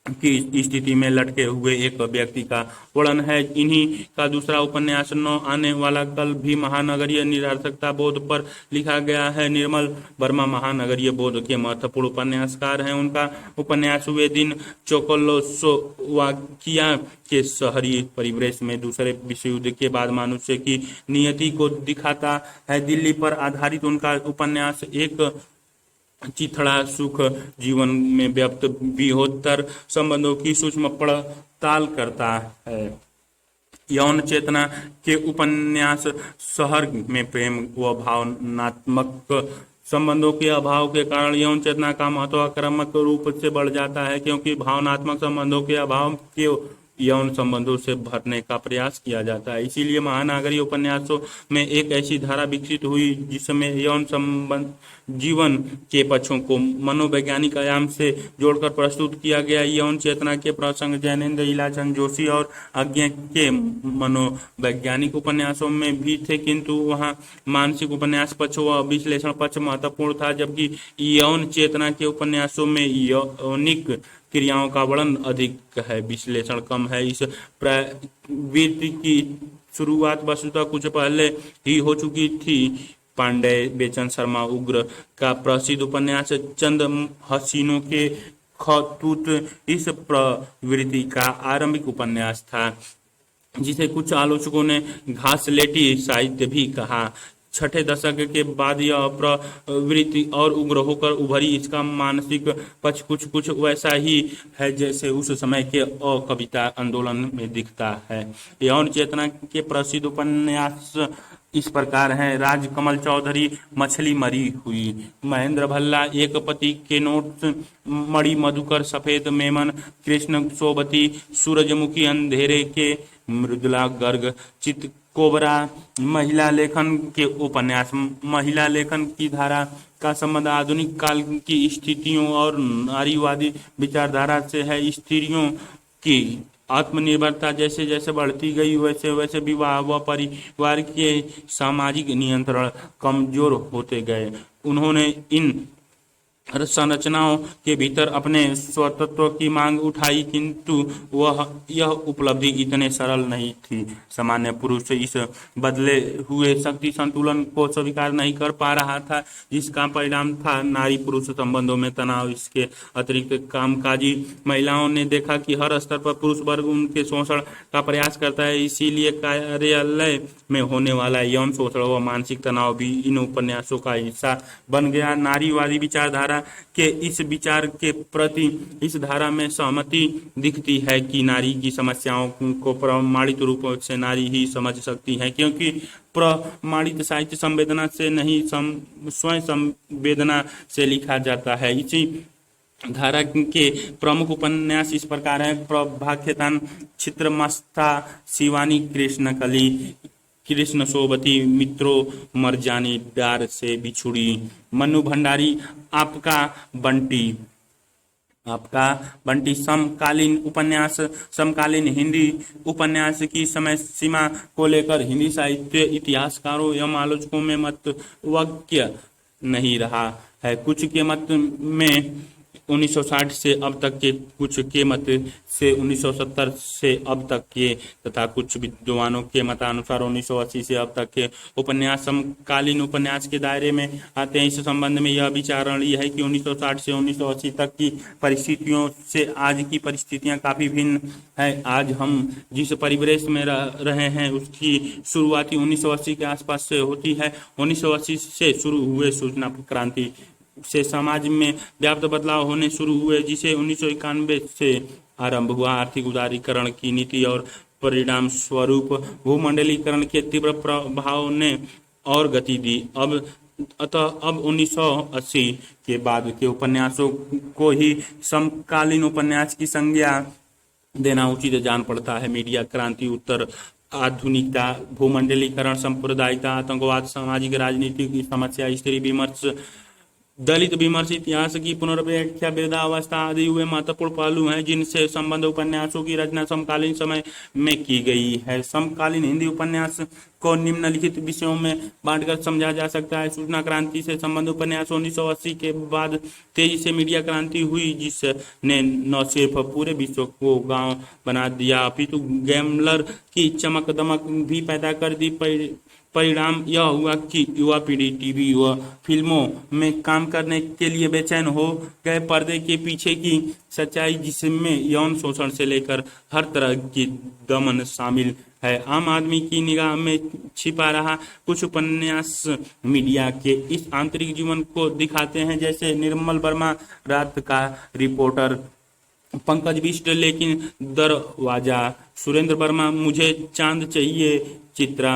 की स्थिति में लटके हुए एक व्यक्ति का वर्णन है। इन्हीं का दूसरा उपन्यास नौ आने वाला कल भी महानगरीय निरर्थकता बोध पर लिखा गया है। निर्मल वर्मा महानगरीय बोध के महत्वपूर्ण उपन्यासकार हैं। उनका उपन्यास वे दिन चेकोस्लोवाकिया के शहरी परिवेश में दूसरे विश्व युद्ध के बाद मनुष्य की नियति को दिखाता है। दिल्ली पर आधारित उनका उपन्यास एक चिथड़ा सुख जीवन में व्याप्त विहोत्तर संबंधों की सूक्ष्म पड़ताल करता है। यौन चेतना के उपन्यास शहर में प्रेम व भावनात्मक संबंधों के अभाव के कारण यौन चेतना का महत्व आक्रामक रूप से बढ़ जाता है, क्योंकि भावनात्मक संबंधों के अभाव के यौन संबंधों से भरने का प्रयास किया जाता है। इसीलिए महानगरीय उपन्यासों में एक ऐसी धारा विकसित हुई जिसमें यौन संबंध जीवन के पक्षों को मनोवैज्ञानिक आयाम से जोड़कर प्रस्तुत किया गया। यौन चेतना के प्रसंग जैनेन्द्र इलाचंद जोशी और अज्ञे के मनोवैज्ञानिक उपन्यासों में भी थे, किंतु वहाँ मानसिक उपन्यास पक्ष व विश्लेषण पक्ष महत्वपूर्ण था, जबकि यौन चेतना के उपन्यासों में यौनिक क्रियाओं का वर्णन अधिक है, विश्लेषण कम है। इस प्रवृत्ति की शुरुआत वस्तुतः कुछ पहले ही हो चुकी थी। पांडेय बेचन शर्मा उग्र का प्रसिद्ध उपन्यास चंद हसीनों के खतूत इस प्रवृत्ति का आरंभिक उपन्यास था, जिसे कुछ आलोचकों ने घासलेटी साहित्य भी कहा। छठे दशक के बाद यह प्रवृत्ति और उग्र होकर उभरी। इसका मानसिक पक्ष कुछ वैसा ही है जैसे उस समय के कविता आंदोलन में दिखता है। यौन चेतना के प्रसिद्ध उपन्यास इस प्रकार हैं। राजकमल चौधरी मछली मरी हुई, महेंद्र भल्ला एक पति के नोट्स, मणि मधुकर सफेद मेमन, कृष्ण सोबती सूरजमुखी अंधेरे के, मृदुला गर्ग चित कोबरा। महिला लेखन के उपन्यास। महिला लेखन की धारा का संबंध आधुनिक काल की स्थितियों और नारीवादी विचारधारा से है। स्त्रियों की आत्मनिर्भरता जैसे जैसे बढ़ती गई, वैसे वैसे विवाह व परिवार के सामाजिक नियंत्रण कमजोर होते गए। उन्होंने इन संरचनाओं के भीतर अपने स्वतंत्र की मांग उठाई, किंतु यह उपलब्धि इतने सरल नहीं थी। सामान्य पुरुष इस बदले हुए शक्ति संतुलन को स्वीकार नहीं कर पा रहा था, जिसका परिणाम था नारी पुरुष संबंधों में तनाव। इसके अतिरिक्त कामकाजी महिलाओं ने देखा कि हर स्तर पर पुरुष वर्ग उनके शोषण का प्रयास करता है, इसीलिए कार्यालय में होने वाला यौन शोषण व मानसिक तनाव भी इन उपन्यासों का हिस्सा बन गया। नारीवादी विचारधारा के इस विचार के प्रति इस धारा में सहमति दिखती है कि नारी की समस्याओं को प्रमाणित रूप से नारी ही समझ सकती है, क्योंकि प्रमाणित साहित्य संवेदना से नहीं स्वयं संवेदना से लिखा जाता है। इसी धारा के प्रमुख उपन्यास इस प्रकार है: प्रभाख्यान, छित्रमस्ता, शिवानी, कृष्णकली, कृष्ण सोबती, मित्रों, मरजानी, प्यार से बिछुड़ी, मनु भंडारी, आपका बंटी। समकालीन उपन्यास। समकालीन हिंदी उपन्यास की समय सीमा को लेकर हिंदी साहित्य इतिहासकारों एवं आलोचकों में मतवैक्य नहीं रहा है। कुछ के मत में 1960 से अब तक के, कुछ के मत से 1970 से अब तक के तथा कुछ विद्वानों के मतानुसार 1980 से अब तक के उपन्यास समकालीन उपन्यास के दायरे में आते हैं। इस संबंध में यह विचारणीय है कि 1960 से 1980 तक की परिस्थितियों से आज की परिस्थितियां काफी भिन्न है। आज हम जिस परिवेश में रहे हैं उसकी शुरुआती 1980 के आसपास से होती है। 1980 से शुरू हुए सूचना क्रांति से समाज में व्यापक बदलाव होने शुरू हुए, जिसे 1991 से आरंभ हुआ। आर्थिक उदारीकरण की नीति और परिणाम स्वरूप भूमंडलीकरण के तीव्र प्रभाव ने और गति दी। अब 1980 के बाद के उपन्यासों को ही समकालीन उपन्यास की संज्ञा देना उचित जान पड़ता है। मीडिया क्रांति, उत्तर आधुनिकता, भूमंडलीकरण, सांप्रदायिकता, आतंकवाद, सामाजिक राजनीतिक समस्या, स्त्री विमर्श, दलित विमर्श, इतिहास की पुनर्व्याख्या, वृद्धावस्था आदि हुए महत्वपूर्ण पहलू हैं जिनसे संबंध उपन्यासों की रचना समकालीन समय में की गई है। समकालीन हिंदी उपन्यास को निम्नलिखित विषयों में बांटकर समझा जा सकता है। सूचना क्रांति से संबंध उपन्यास। 1980 के बाद तेजी से मीडिया क्रांति हुई, जिसने न सिर्फ पूरे विश्व को गांव बना दिया अपितु गैमलर की चमक दमक भी पैदा कर दी। परिणाम यह हुआ कि युवा पीढ़ी टीवी व फिल्मों में काम करने के लिए बेचैन हो गए। पर्दे के पीछे की सच्चाई, जिसमें यौन शोषण से लेकर हर तरह की दमन शामिल है, आम आदमी की निगाह में छिपा रहा। कुछ उपन्यास मीडिया के इस आंतरिक जीवन को दिखाते हैं, जैसे निर्मल वर्मा, रात का रिपोर्टर, पंकज बिष्ट, लेकिन दरवाजा, सुरेंद्र वर्मा, मुझे चांद चाहिए, चित्रा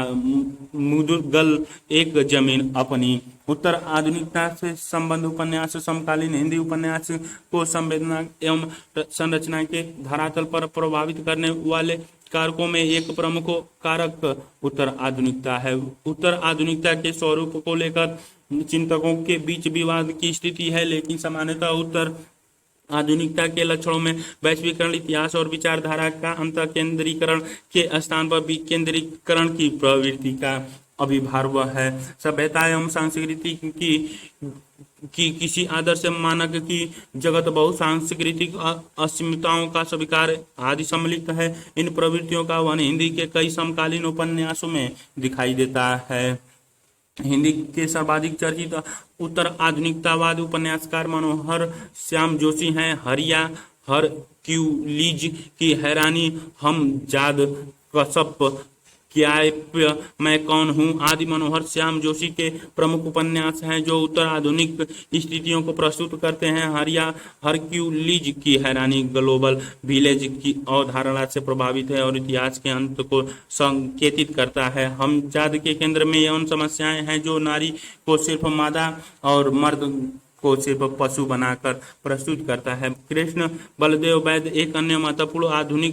मुदगल, एक जमीन अपनी। उत्तर आधुनिकता से संबंध उपन्यास। समकालीन हिंदी उपन्यास को संवेदना एवं संरचना के धरातल पर प्रभावित करने वाले कारकों में एक प्रमुख कारक उत्तर आधुनिकता है। उत्तर आधुनिकता के स्वरूप को लेकर चिंतकों के बीच विवाद की स्थिति है, लेकिन सामान्यतः उत्तर आधुनिकता के लक्षणों में वैश्वीकरण, इतिहास और विचारधारा का अंतःकेंद्रीकरण के स्थान पर विकेंद्रीकरण की प्रवृत्ति का अविभाज्य है। सभ्यता एवं संस्कृति की किसी आदर्श मानक की जगत बहु सांस्कृतिक अस्मिताओं का स्वीकार आदि सम्मिलित है। इन प्रवृत्तियों का वन हिंदी के कई समकालीन उपन्यासों में दिखाई देता है। हिंदी के सर्वाधिक चर्चित उत्तर आधुनिकतावाद उपन्यासकार मनोहर श्याम जोशी हैं। हरिया, हरक्यूलिज की हैरानी, हम जाद, कश्यप, क्याप्य, मैं कौन हूँ आदि मनोहर श्याम जोशी के प्रमुख उपन्यास हैं, जो उत्तर आधुनिक स्थितियों को प्रस्तुत करते हैं। हरिया, हरक्यूलिज की हैरानी ग्लोबल विलेज की अवधारणा से प्रभावित है और इतिहास के अंत को संकेतित करता है। हम जाद के केंद्र में यौन समस्याएं हैं, जो नारी को सिर्फ मादा और मर्द को सिर्फ पशु बनाकर प्रस्तुत करता है। कृष्ण बलदेव वैद्य एक अन्य महत्वपूर्ण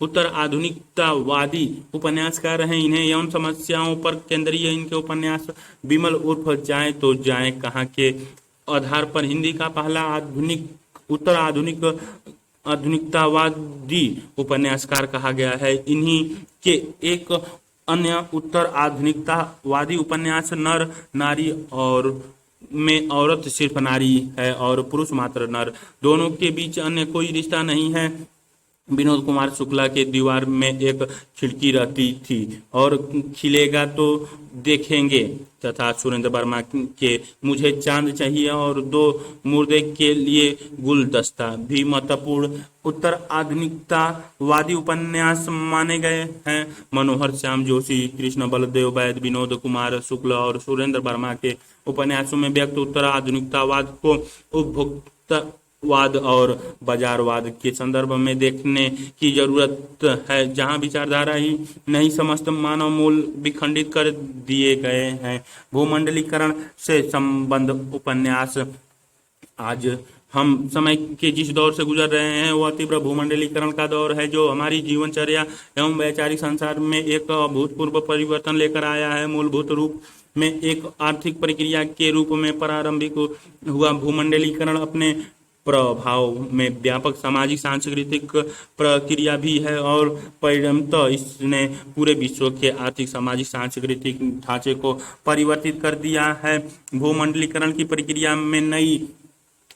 उत्तर आधुनिकतावादी उपन्यासकार हैं। इन्हें यौन समस्याओं पर केंद्रीय इनके उपन्यास विमल उर्फ जाए तो जाए कहाँ के आधार पर हिंदी का पहला उत्तर आधुनिकतावादी उपन्यासकार कहा गया है। इन्हीं के एक अन्य उत्तर आधुनिकतावादी उपन्यास नर, नारी और में औरत सिर्फ नारी है और पुरुष मात्र नर, दोनों के बीच अन्य कोई रिश्ता नहीं है। विनोद कुमार शुक्ला के दीवार में एक खिड़की रहती थी और खिलेगा तो देखेंगे, तथा सुरेंद्र वर्मा के मुझे चांद चाहिए और दो मुर्दे के लिए गुलदस्ता भी महत्वपूर्ण उत्तर आधुनिकतावादी उपन्यास माने गए हैं। मनोहर श्याम जोशी, कृष्ण बलदेव वैद, विनोद कुमार शुक्ला और सुरेंद्र वर्मा के उपन्यासों में व्यक्त उत्तर आधुनिकतावाद को उपभोक्ता वाद और बाजारवाद के संदर्भ में देखने की जरूरत है, जहां विचारधारा ही नहीं समस्त मानव मूल विखंडित कर दिए गए हैं। भूमंडलीकरण से संबंध उपन्यास। आज हम समय के जिस दौर से गुजर रहे हैं वह तीव्र भूमंडलीकरण का दौर है, जो हमारी जीवनचर्या एवं वैचारिक संसार में एक अभूतपूर्व परिवर्तन लेकर आया है। मूलभूत रूप में एक आर्थिक प्रक्रिया के रूप में प्रारंभिक हुआ भूमंडलीकरण अपने प्रभाव में व्यापक सामाजिक सांस्कृतिक प्रक्रिया भी है और परिणमतः इसने पूरे विश्व के आर्थिक सामाजिक सांस्कृतिक ढांचे को परिवर्तित कर दिया है। भूमंडलीकरण की प्रक्रिया में नई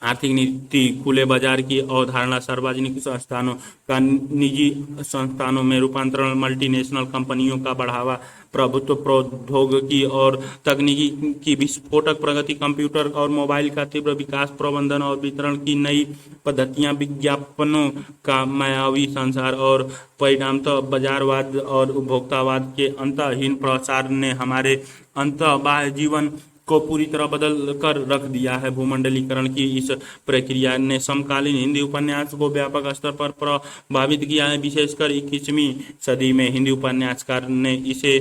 आर्थिक नीति, खुले बाजार की अवधारणा, सार्वजनिक संस्थानों का निजी संस्थानों में रूपांतरण, मल्टीनेशनल कंपनियों का बढ़ावा, प्रभुत्व, प्रौद्योगिकी और तकनीकी की विस्फोटक प्रगति, कंप्यूटर और मोबाइल का तीव्र विकास, प्रबंधन और वितरण की नई पद्धतियां, विज्ञापनों का मायावी संसार और परिणामतः बाजारवाद और उपभोक्तावाद के अंतहीन प्रसार ने हमारे अंतःबाह्य जीवन को पूरी तरह बदल कर रख दिया है। भूमंडलीकरण की इस प्रक्रिया ने समकालीन हिंदी उपन्यास को व्यापक स्तर पर प्रभावित किया है। विशेषकर 21वीं सदी में हिंदी उपन्यासकार ने इसे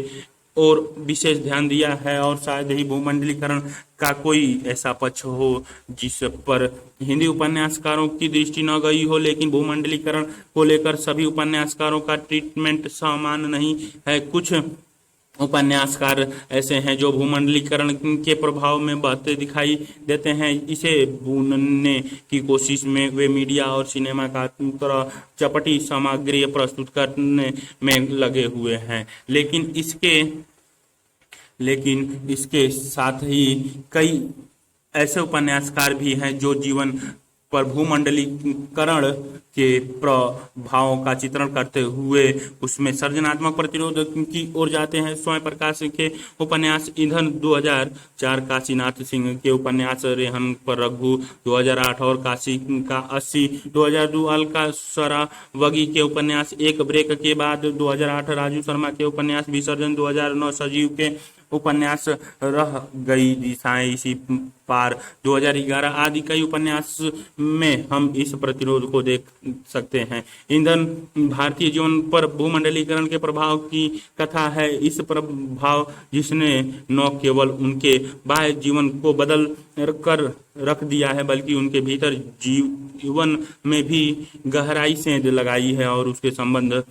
और विशेष ध्यान दिया है और शायद ही भूमंडलीकरण का कोई ऐसा पक्ष हो जिस पर हिंदी उपन्यासकारों की दृष्टि न गई हो, लेकिन भूमंडलीकरण को लेकर सभी उपन्यासकारों का ट्रीटमेंट समान नहीं है। कुछ उपन्यासकार ऐसे हैं जो भूमंडलीकरण के प्रभाव में बहते दिखाई देते हैं। इसे भूनने की कोशिश में वे मीडिया और सिनेमा का तरह चपटी सामग्री प्रस्तुत करने में लगे हुए हैं, लेकिन इसके साथ ही कई ऐसे उपन्यासकार भी हैं जो जीवन पर भूमंडलीकरण के प्रभावों का चित्रण करते हुए उसमें सृजनात्मक प्रतिरोध की ओर जाते हैं। स्वयं प्रकाश के उपन्यास ईंधन 2004, काशीनाथ सिंह के उपन्यास रेहन पर रघु 2008 और काशी का 80 2002, अलका सरावगी के उपन्यास एक ब्रेक के बाद 2008, राजू शर्मा के उपन्यास विसर्जन 2009, सजीव के उपन्यास रह गई दिशाएं इसी पार 2011 आदि कई उपन्यास में हम इस प्रतिरोध को देख सकते हैं। ईंधन भारतीय जीवन पर भूमंडलीकरण के प्रभाव की कथा है। इस प्रभाव जिसने न केवल उनके बाह्य जीवन को बदल कर रख दिया है, बल्कि उनके भीतर जीवन में भी गहराई सेंध लगाई है और उसके संबंध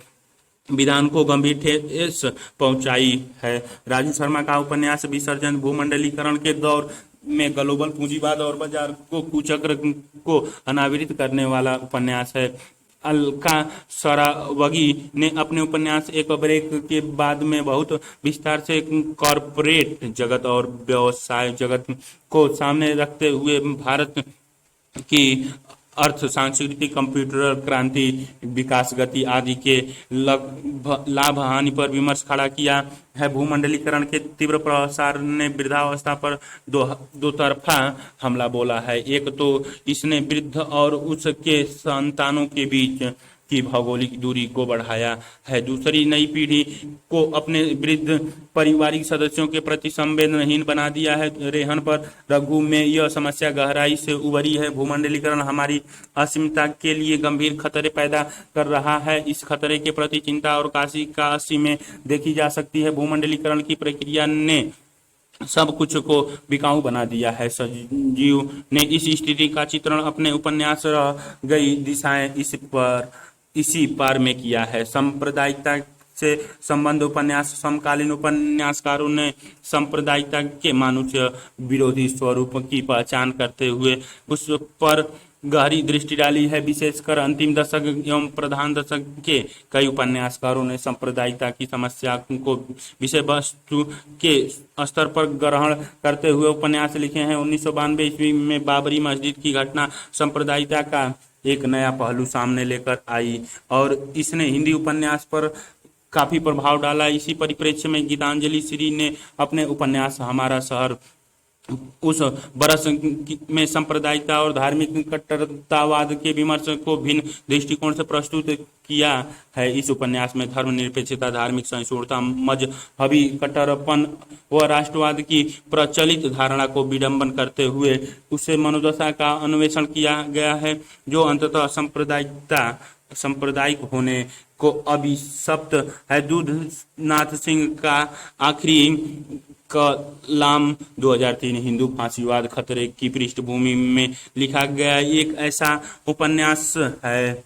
विधान को गंभीर ठेस पहुंचाई है। राजू शर्मा का उपन्यास विसर्जन भूमंडलीकरण के दौर में ग्लोबल पूंजीवाद और बाजार को कुचक्र को अनावृत करने वाला उपन्यास है। अलका सरावगी ने अपने उपन्यास एक ब्रेक के बाद में बहुत विस्तार से कॉरपोरेट जगत और व्यवसाय जगत को सामने रखते हुए भारत की अर्थ, सांस्कृतिक, कंप्यूटर क्रांति, विकास गति आदि के लाभ हानि पर विमर्श खड़ा किया है। भूमंडलीकरण के तीव्र प्रसार ने वृद्धावस्था पर दो तरफा हमला बोला है। एक तो इसने वृद्ध और उसके संतानों के बीच की भौगोलिक दूरी को बढ़ाया है, दूसरी नई पीढ़ी को अपने वृद्ध पारिवारिक सदस्यों के प्रति संवेदनहीन बना दिया है। रेहन पर रघु में यह समस्या गहराई से उभरी है। भूमंडलीकरण हमारी अस्मिता के लिए गंभीर खतरे पैदा कर रहा है। इस खतरे के प्रति चिंता और काशी का 80 में देखी जा सकती है। भूमंडलीकरण की प्रक्रिया ने सब कुछ को बिकाऊ बना दिया है। सजीव ने इस स्थिति का चित्रण अपने उपन्यास रह गई दिशाएं इसी पार में किया है। सांप्रदायिकता से संबंध उपन्यास। समकालीन उपन्यासकारों ने सांप्रदायिकता के मानुष्य विरोधी स्वरूप की पहचान करते हुए उस पर गहरी दृष्टि डाली है। विशेषकर अंतिम दशक एवं प्रधान दशक के कई उपन्यासकारों ने सांप्रदायिकता की समस्या को विषय वस्तु के स्तर पर ग्रहण करते हुए उपन्यास लिखे हैं। 1992 ईस्वी में बाबरी मस्जिद की घटना सांप्रदायिकता का एक नया पहलू सामने लेकर आई और इसने हिंदी उपन्यास पर काफी प्रभाव डाला। इसी परिप्रेक्ष्य में गीतांजलि श्री ने अपने उपन्यास हमारा शहर उस बरस में सांप्रदायिकता और धार्मिक कट्टरतावाद के विमर्श को भिन्न दृष्टिकोण से प्रस्तुत किया है। इस उपन्यास में धर्मनिरपेक्षता, धार्मिक सहिष्णुता, मजहबी कट्टरपन व राष्ट्रवाद की प्रचलित धारणा को विडंबन करते हुए उससे मनोदशा का अन्वेषण किया गया है, जो अंततः सांप्रदायिक होने को अभिशप्त है। दूधनाथ सिंह का आखिरी कलाम 2003 हिंदू फांसीवाद खतरे की पृष्ठभूमि में लिखा गया एक ऐसा उपन्यास है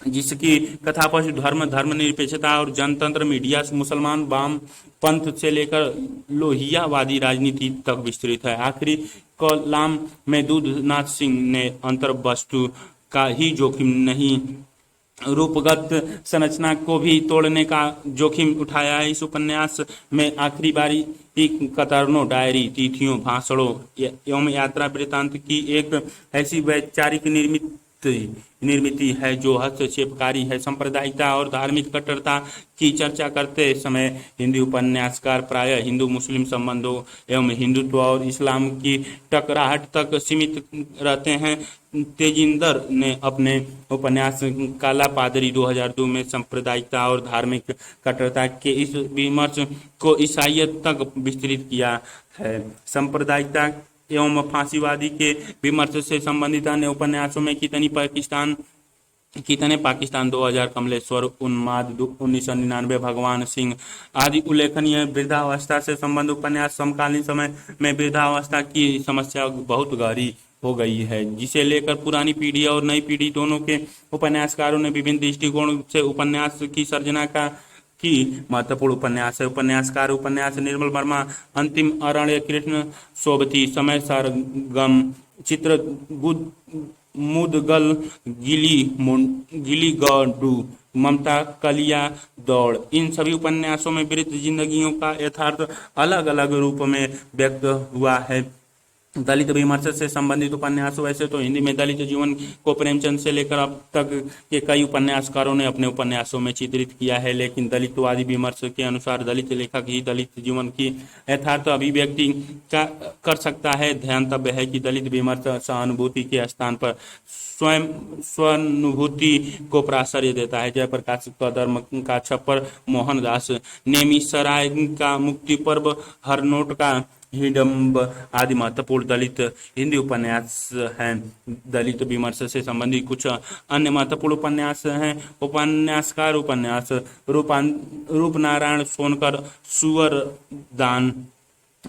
जिसकी कथा पशु धर्म, धर्मनिरपेक्षता और जनतंत्र, मीडिया, मुसलमान वाम पंथ से लेकर लोहियावादी राजनीति तक विस्तृत है। आखिरी कलाम में दूधनाथ सिंह ने अंतर्वस्तु का ही जोखिम नहीं, रूपगत संरचना को भी तोड़ने का जोखिम उठाया है। इस उपन्यास में आखिरी बारी कतरनों, डायरी, तिथियों, भाषणों एवं यात्रा वृत्तांत की एक ऐसी वैचारिक निर्मिति है जो हस्तक्षेपकारी है। सांप्रदायिकता और धार्मिक कट्टरता की चर्चा करते समय हिंदी उपन्यासकार प्रायः हिंदू मुस्लिम संबंधों एवं हिंदुत्व और इस्लाम की टकराहट तक सीमित रहते हैं। तेजिंदर ने अपने उपन्यास काला पादरी 2002 में सांप्रदायिकता और धार्मिक कट्टरता के इस विमर्श को ईसाइयत तक विस्तृत किया है। सांप्रदायिकता एवं फांसीवादी के विमर्श से संबंधित अन्य उपन्यासों में कितने पाकिस्तान 2000, कमलेश्वर उन्माद 1999, भगवान सिंह आदि उल्लेखनीय। वृद्धावस्था से संबंधित उपन्यास समकालीन समय में वृद्धावस्था की समस्या बहुत गहरी हो गई है, जिसे लेकर पुरानी पीढ़ी और नई पीढ़ी दोनों के उपन्यासकारों ने विभिन्न दृष्टिकोण से उपन्यास की सर्जना की महत्वपूर्ण उपन्यास है। उपन्यासकार उपन्यास निर्मल वर्मा, अंतिम अरण्य, कृष्ण सोबती, समय सरगम, चित्रगुप्त, मुदगल, गिली गडू, ममता कलिया दौड़, इन सभी उपन्यासों में वृद्ध जिंदगियों का यथार्थ अलग अलग रूप में व्यक्त हुआ है। दलित विमर्श से संबंधित उपन्यास, वैसे तो हिंदी में दलित जीवन को प्रेमचंद से लेकर अब तक के कई उपन्यासकारों ने अपने उपन्यासों में चित्रित किया है, लेकिन दलितवादी विमर्श के अनुसार दलित लेखक ही दलित जीवन की यथार्थ अभिव्यक्ति कर सकता है। ध्यातव्य है कि दलित विमर्श सहानुभूति के स्थान पर स्वयं स्वानुभूति को प्राश्रय देता है। जयप्रकाश कदम का छप्पर, मोहनदास नेमिसराय का मुक्ति पर्व, हरनोट का हिडम्ब आदि महत्वपूर्ण दलित हिंदी उपन्यास हैं। दलित विमर्श से संबंधित कुछ अन्य महत्वपूर्ण उपन्यास हैं। उपन्यासकार उपन्यास, रूपनारायण सोनकर, सुअरदान,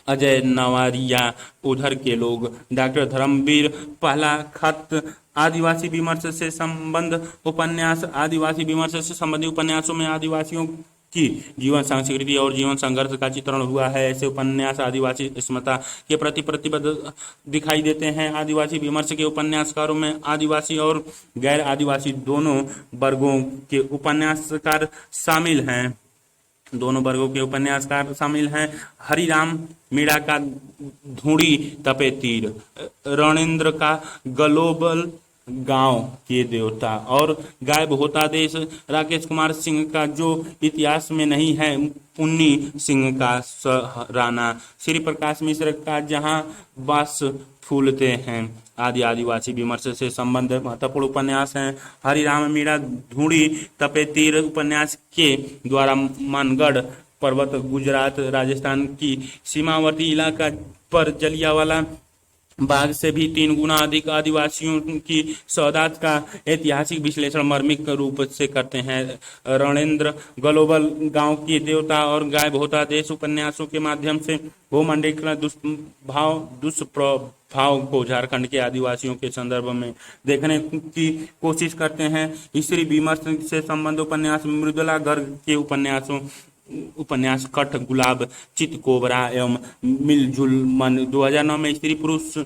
अजय नवारिया, उधर के लोग, डॉक्टर धर्मवीर, पहला खत। आदिवासी विमर्श से संबंध उपन्यास, आदिवासी विमर्श से संबंधित उपन्यासों में आदिवासियों की जीवन, संस्कृति और जीवन संघर्ष का चित्रण हुआ है। ऐसे उपन्यास आदिवासी अस्मिता के प्रति प्रतिबद्ध दिखाई देते हैं। आदिवासी विमर्श के उपन्यासकारों में आदिवासी और गैर आदिवासी दोनों वर्गों के उपन्यासकार शामिल हैं। हरिराम मीणा का धूड़ी तपे तीर, रणेंद्र का ग्लोबल गांव के देवता और गायब होता देश, राकेश कुमार सिंह का जो इतिहास में नहीं है, पुन्नी सिंह का सराहना, श्री प्रकाश मिश्र का जहां बास फूलते हैं आदि आदिवासी विमर्श से संबंध महत्वपूर्ण उपन्यास हैं। हरिराम मीणा धूड़ी तपे तीर उपन्यास के द्वारा मानगढ़ पर्वत, गुजरात राजस्थान की सीमावर्ती इलाका पर जलियांवाला बाग से भी 3 गुना अधिक आदिवासियों की शहादत का ऐतिहासिक विश्लेषण मार्मिक रूप से करते हैं। रणेंद्र ग्लोबल गांव के देवता और गायब होता देश उपन्यासों के माध्यम से भूमंडलीय दुष्प्रभाव को झारखंड के आदिवासियों के संदर्भ में देखने की कोशिश करते हैं। स्त्री विमर्श से संबंध उपन्यास, मृदुला गर्ग के उपन्यास कठ, गुलाब, चित कोबरा एवं मिलजुल मन। 2009 में स्त्री पुरुष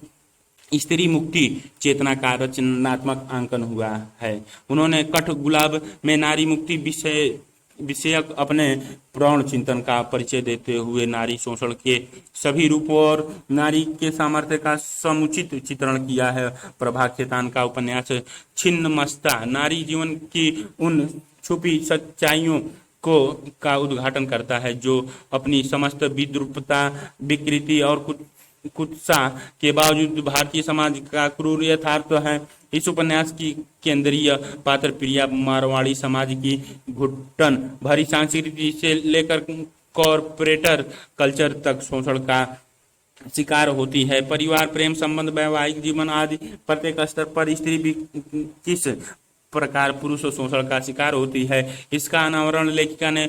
स्त्री मुक्ति चेतना का रचनात्मक आंकन हुआ है। उन्होंने कठ गुलाब में नारी मुक्ति विषयक अपने प्रौढ़ चिंतन का परिचय देते हुए नारी शोषण के सभी रूपों और नारी के सामर्थ्य का समुचित चित्रण किया है। प्रभा खेतान का उपन्यास छिन्नमस्ता नारी जीवन की उन छुपी सच्चाइयों को का उद्घाटन करता है जो अपनी समस्त विद्रूपता, विकृति और कुत्सा के बावजूद भारतीय समाज का क्रूर यथार्थ है। इस उपन्यास की केंद्रीय पात्र प्रिया मारवाड़ी समाज की घुटन भरी संस्कृति से लेकर कॉरपोरेटर कल्चर तक शोषण का शिकार होती है। परिवार, प्रेम संबंध, वैवाहिक जीवन आदि प्रत्येक स्तर पर स्त्री भी किस प्रकार पुरुष शोषण का शिकार होती है, इसका अनावरण लेखिका ने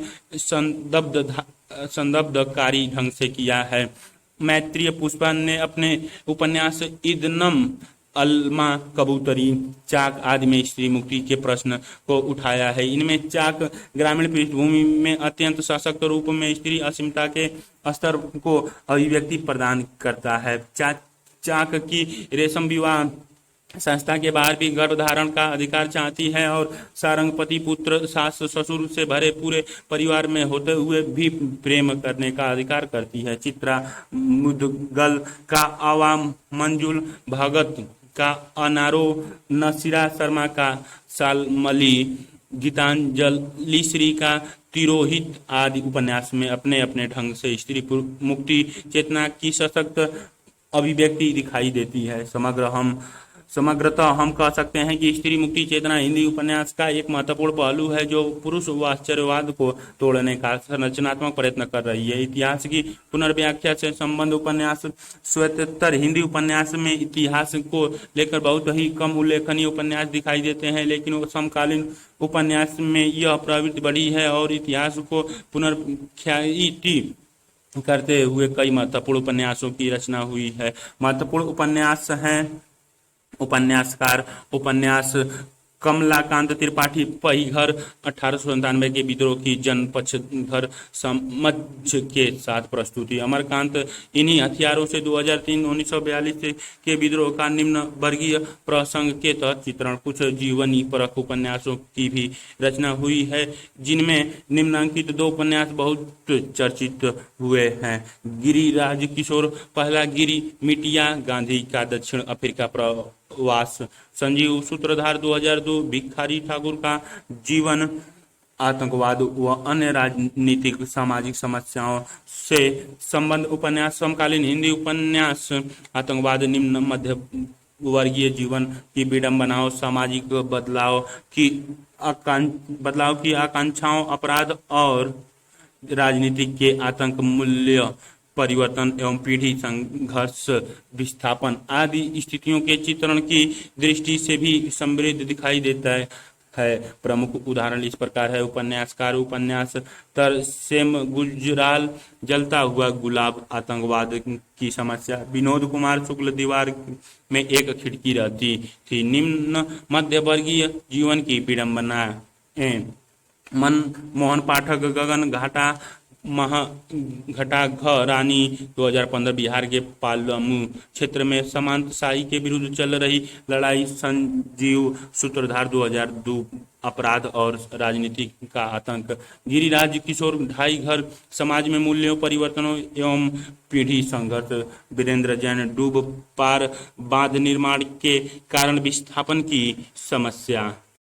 संदर्भकारी ढंग से किया है। मैत्रेय पुष्पा ने अपने उपन्यास ईदनम, अल्मा कबूतरी, चाक आदि में स्त्री मुक्ति के प्रश्न को उठाया है। इनमें चाक ग्रामीण पृष्ठभूमि में अत्यंत सशक्त रूप में स्त्री अस्मिता के स्तर को अभिव्यक्ति प्रदान करता है। चाक की रेशम विवाह संस्था के बाहर भी गर्भधारण का अधिकार चाहती है और सारंगपति पुत्र, सास ससुर से भरे पूरे परिवार में होते हुए भी प्रेम करने का अधिकार करती है। चित्रा मुदगल का आवाम, मंजुल भगत का अनारो, नसीरा शर्मा का सालमली, गीतांजलि श्री का तिरोहित आदि उपन्यास में अपने अपने ढंग से स्त्री मुक्ति चेतना की सशक्त अभिव्यक्ति दिखाई देती है। समग्रतः हम कह सकते हैं कि स्त्री मुक्ति चेतना हिंदी उपन्यास का एक महत्वपूर्ण पहलू है जो पुरुष वाश्चर्यवाद को तोड़ने का रचनात्मक प्रयत्न कर रही है। इतिहास की पुनर्व्याख्या से संबंध उपन्यास स्वतंत्र हिंदी उपन्यास में इतिहास को लेकर बहुत ही कम उल्लेखनीय उपन्यास दिखाई देते हैं, लेकिन समकालीन उपन्यास में यह प्रवृत्ति बढ़ी है और इतिहास को पुनर्व्याख्यायित करते हुए कई महत्वपूर्ण उपन्यासों की रचना हुई है। महत्वपूर्ण उपन्यास हैं उपन्यासकार उपन्यास कमलाकांत त्रिपाठी पहिघर 1897 के विद्रोह की जनपक्षधर समझ के साथ प्रस्तुति। अमरकांत इन्हीं हथियारों से 2003 1942 के विद्रोह का निम्न वर्गीय प्रसंग के तहत चित्रण। कुछ जीवनी परक उपन्यासों की भी रचना हुई है, जिनमें निम्नांकित 2 उपन्यास बहुत चर्चित हुए हैं। गिरिराज किशोर पहला गिरी मिटिया, गांधी का दक्षिण अफ्रीका प्रवास, संजीव सूत्रधार 2002, भिखारी ठाकुर का जीवन, आतंकवाद व अन्य राजनीतिक सामाजिक समस्याओं से संबंध उपन्यास। समकालीन हिंदी उपन्यास आतंकवाद, निम्न मध्य वर्गीय जीवन की विडंबनाओं, सामाजिक बदलाव की आकांक्षाओं, अपराध और राजनीति के आतंक, मूल्य परिवर्तन एवं पीढ़ी संघर्ष विस्थापन आदि स्थितियों के चित्रण की दृष्टि से भी समृद्ध दिखाई देता है। प्रमुख उदाहरण इस प्रकार है। उपन्यासकार उपन्यास तरसेम गुजराल, जलता हुआ गुलाब, आतंकवाद की समस्या, विनोद कुमार शुक्ल, दीवार में एक खिड़की रहती थी, निम्न मध्य वर्गीय जीवन की विडंबनाएं, मनमोहन पाठक, गगन घाटा घटा रानी 2015, बिहार के पालमू क्षेत्र में सामंतशाही के विरुद्ध चल रही लड़ाई, संजीव सूत्रधार 2002, अपराध और राजनीति का आतंक, गिरिराज किशोर ढाई घर, समाज में मूल्यों परिवर्तनों एवं पीढ़ी संघर्ष, वीरेंद्र जैन डूब पार बांध निर्माण के कारण विस्थापन की समस्या।